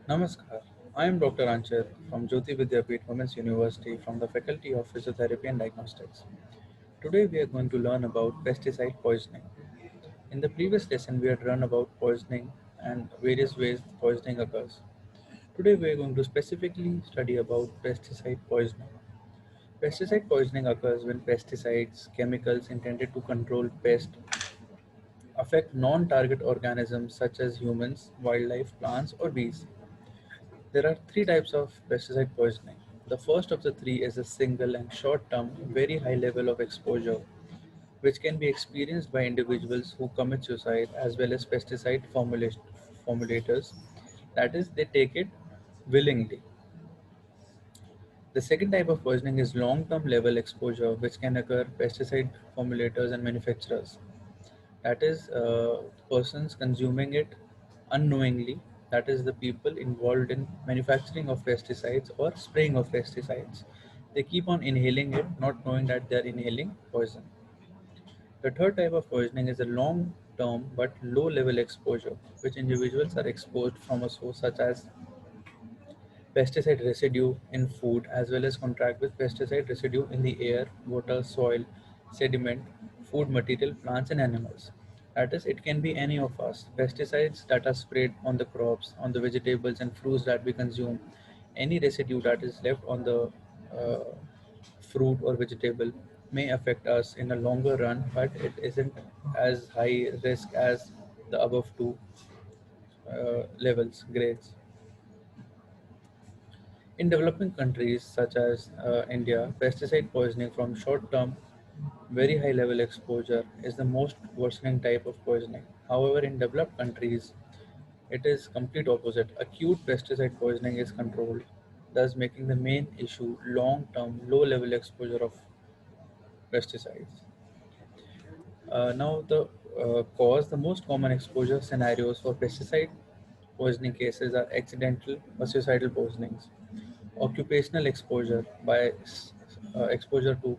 Namaskar. I am Dr. Anchit from Jyoti Vidyapeeth Women's University from the Faculty of Physiotherapy and Diagnostics. Today we are going to learn about pesticide poisoning. In the previous lesson we had learned about poisoning and various ways poisoning occurs. Today we are going to specifically study about pesticide poisoning. Pesticide poisoning occurs when pesticides, chemicals intended to control pests, affect non-target organisms such as humans, wildlife, plants or bees. There are three types of pesticide poisoning. The first of the three is a single and short term, very high level of exposure, which can be experienced by individuals who commit suicide as well as formulators. That is, they take it willingly. The second type of poisoning is long term level exposure, which can occur pesticide formulators and manufacturers. That is, persons consuming it unknowingly. That is, the people involved in manufacturing of pesticides or spraying of pesticides. They keep on inhaling it, not knowing that they are inhaling poison. The third type of poisoning is a long term but low level exposure, which individuals are exposed from a source such as pesticide residue in food as well as contract with pesticide residue in the air, water, soil, sediment, food material, plants, and animals. That is, it can be any of us. Pesticides that are sprayed on the crops, on the vegetables and fruits that we consume, any residue that is left on the uh, fruit or vegetable may affect us in a longer run, but it isn't as high risk as the above two levels, grades. In developing countries such as India, pesticide poisoning from short term, very high level exposure is the most worsening type of poisoning. However, in developed countries, it is complete opposite. Acute pesticide poisoning is controlled, thus making the main issue long term, low level exposure of pesticides. Now, the most common exposure scenarios for pesticide poisoning cases are accidental or suicidal poisonings, occupational exposure by exposure to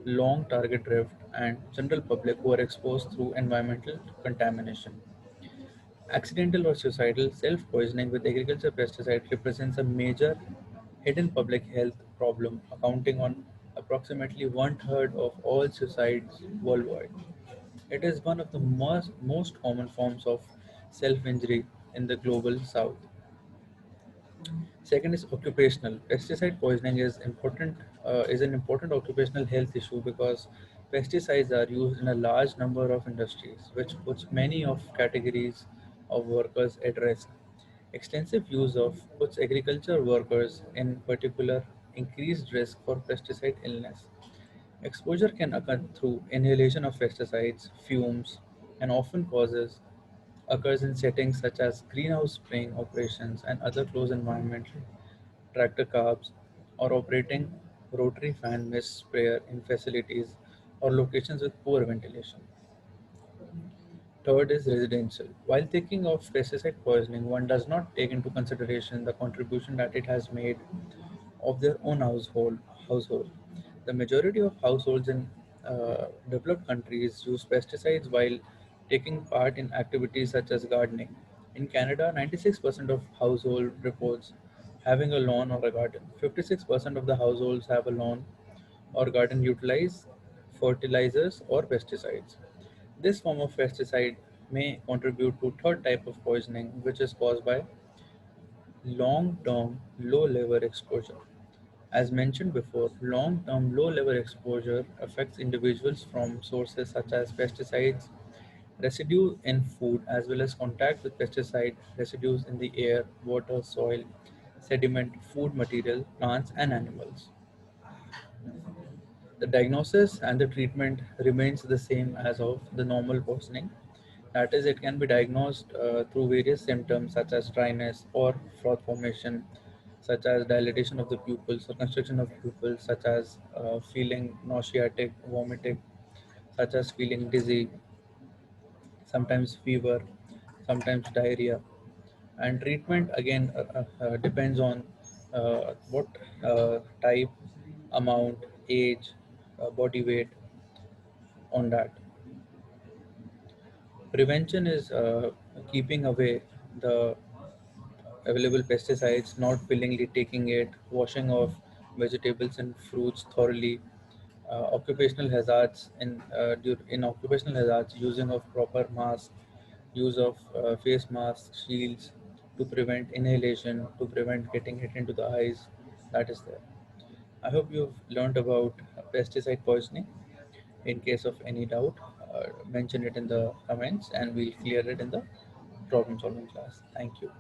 long target drift, and general public who are exposed through environmental contamination. Accidental or suicidal self poisoning with agriculture pesticide represents a major hidden public health problem, accounting on approximately one third of all suicides worldwide. It is one of the most common forms of self injury in the global south. Second is occupational. Pesticide poisoning is an important occupational health issue because pesticides are used in a large number of industries, which puts many of categories of workers at risk. Extensive use of puts agriculture workers in particular increased risk for pesticide illness. Exposure can occur through inhalation of pesticides, fumes, and often causes occurs in settings such as greenhouse spraying operations and other closed environment, tractor cabs, or operating rotary fan mist sprayer in facilities or locations with poor ventilation. Third is residential. While thinking of pesticide poisoning, one does not take into consideration the contribution that it has made of their own household. The majority of households in developed countries use pesticides while taking part in activities such as gardening. In Canada, 96% of household reports having a lawn or a garden. 56% of the households have a lawn or garden utilize fertilizers or pesticides. This form of pesticide may contribute to third type of poisoning, which is caused by long-term low-level exposure. As mentioned before, long-term low-level exposure affects individuals from sources such as pesticides, residue in food, as well as contact with pesticide residues in the air, water, soil, sediment, food material, plants, and animals. The diagnosis and the treatment remains the same as of the normal poisoning. That is, it can be diagnosed through various symptoms such as dryness or froth formation, such as dilatation of the pupils or constriction of pupils, such as feeling nauseatic, vomiting, such as feeling dizzy, sometimes fever, sometimes diarrhea. And treatment again depends on what type, amount, age, body weight on that. Prevention is keeping away the available pesticides, not willingly taking it, washing off vegetables and fruits thoroughly, occupational hazards in occupational hazards, using of proper masks, use of face masks, shields to prevent inhalation, to prevent getting hit into the eyes. That is there. I hope you've learned about pesticide poisoning. In case of any doubt, mention it in the comments and we'll clear it in the problem solving class. Thank you.